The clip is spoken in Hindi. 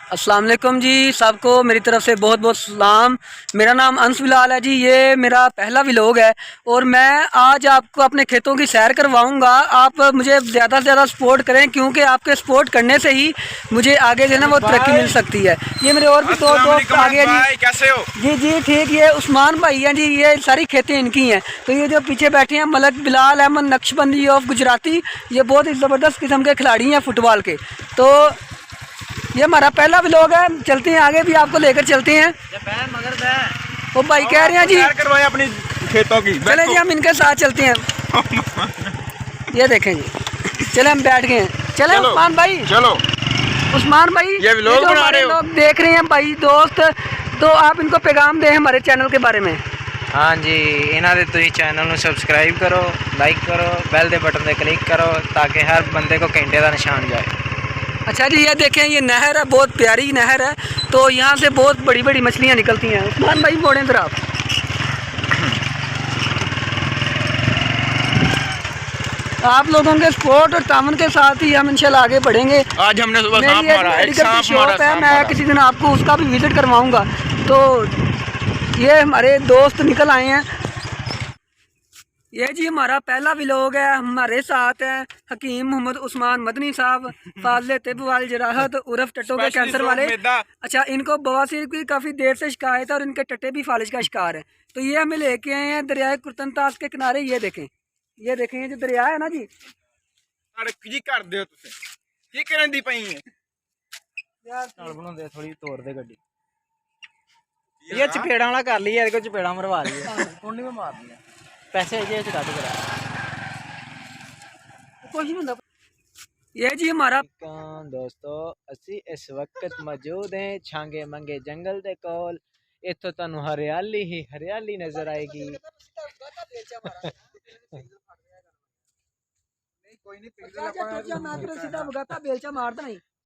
अस्सलाम वालेकुम जी, सबको मेरी तरफ से बहुत बहुत सलाम। मेरा नाम अंस बिलाल है जी। ये मेरा पहला व्लॉग है और मैं आज आपको अपने खेतों की सैर करवाऊंगा। आप मुझे ज़्यादा से ज़्यादा सपोर्ट करें क्योंकि आपके सपोर्ट करने से ही मुझे आगे जो है ना वो तरक्की मिल सकती है। ये मेरे और भी दो दोस्त आगे हैं जी। कैसे हो? जी ठीक। ये उस्मान भाई हैं जी, ये सारी खेतें इनकी हैं। तो ये जो पीछे बैठे हैं मलक बिलाल अहमद नक्शबंदी ऑफ गुजराती, ये बहुत ही ज़बरदस्त किस्म के खिलाड़ी हैं फुटबॉल के। तो ये हमारा पहला व्लॉग है, चलते हैं आगे भी आपको लेकर चलते हैं। वो भाई कह रहे हैं जी करवाए अपनी खेतों की। चले जी हम इनके साथ चलते हैं। ये देखें जी, चले हम बैठ गए हैं। चले उस्मान भाई, चलो। उस्मान भाई ये व्लॉग जो बना रहे हो? लोग देख रहे हैं भाई दोस्त, तो आप इनको पैगाम दें हमारे चैनल के बारे में। हाँ जी, इन्हों के तुम चैनल में सबसक्राइब करो, लाइक करो, बेल के बटन पर क्लिक करो ताकि हर बंदे को घंटे का निशान जाए। अच्छा जी, ये देखें ये नहर है, बहुत प्यारी नहर है। तो यहाँ से बहुत बड़ी बड़ी मछलियाँ निकलती हैं। उस्मान भाई मोड़ें इधर आप लोगों के सपोर्ट और तामन के साथ ही हम इंशाल्लाह आगे बढ़ेंगे। आज हमने सुबह मेरी सांप एक मारा, एक मेडिकल की सांप शॉप मारा, है, सांप मैं मारा। किसी दिन आपको उसका भी विजिट करवाऊंगा। तो ये हमारे दोस्त निकल आए हैं। ये जी हमारा पहला व्लॉग है। हमारे साथ हैं हकीम मोहम्मद उस्मान मदनी साहब, फाजिल तिब वाल जराहत उर्फ टट्टों के कैंसर वाले। अच्छा, इनको बवासीर की काफ़ी देर से शिकायत है और इनके टट्टे भी फालिज का शिकार है। तो ये हमें लेके आए हैं दरियाए कुर्तनतास के किनारे। ये देखें ये जो दरिया है ना जी। की कर दो तुसे की करन दी पई है ਨਾਲ ਬਣਾਉਂਦੇ ਥੋੜੀ ਤੋੜ ਦੇ ਗੱਡੀ ਇਹ ਚਪੇੜਾਂ ਵਾਲਾ ਕਰ ਲਈ ਇਹਦੇ ਕੋ ਚਪੇੜਾਂ ਮਰਵਾ ਲਈ ਹੁਣ ਨਹੀਂ ਮਾਰਨੀਆਂ ਪੈਸੇ ਜੇ ਚ ਕੱਢ ਕਰਾ कुछ नहीं होता। ये जी हमारा दोस्तों ਅਸੀਂ ਇਸ ਵਕਤ ਮੌਜੂਦ ਹਾਂ ਛਾਂਗੇ ਮੰਗੇ ਜੰਗਲ ਦੇ ਕੋਲ। ਇੱਥੋਂ ਤੁਹਾਨੂੰ ਹਰਿਆਲੀ ਹੀ ਹਰਿਆਲੀ ਨਜ਼ਰ ਆਏਗੀ। कोई नहीं, सीधा भगाता बेलचा मारता नहीं।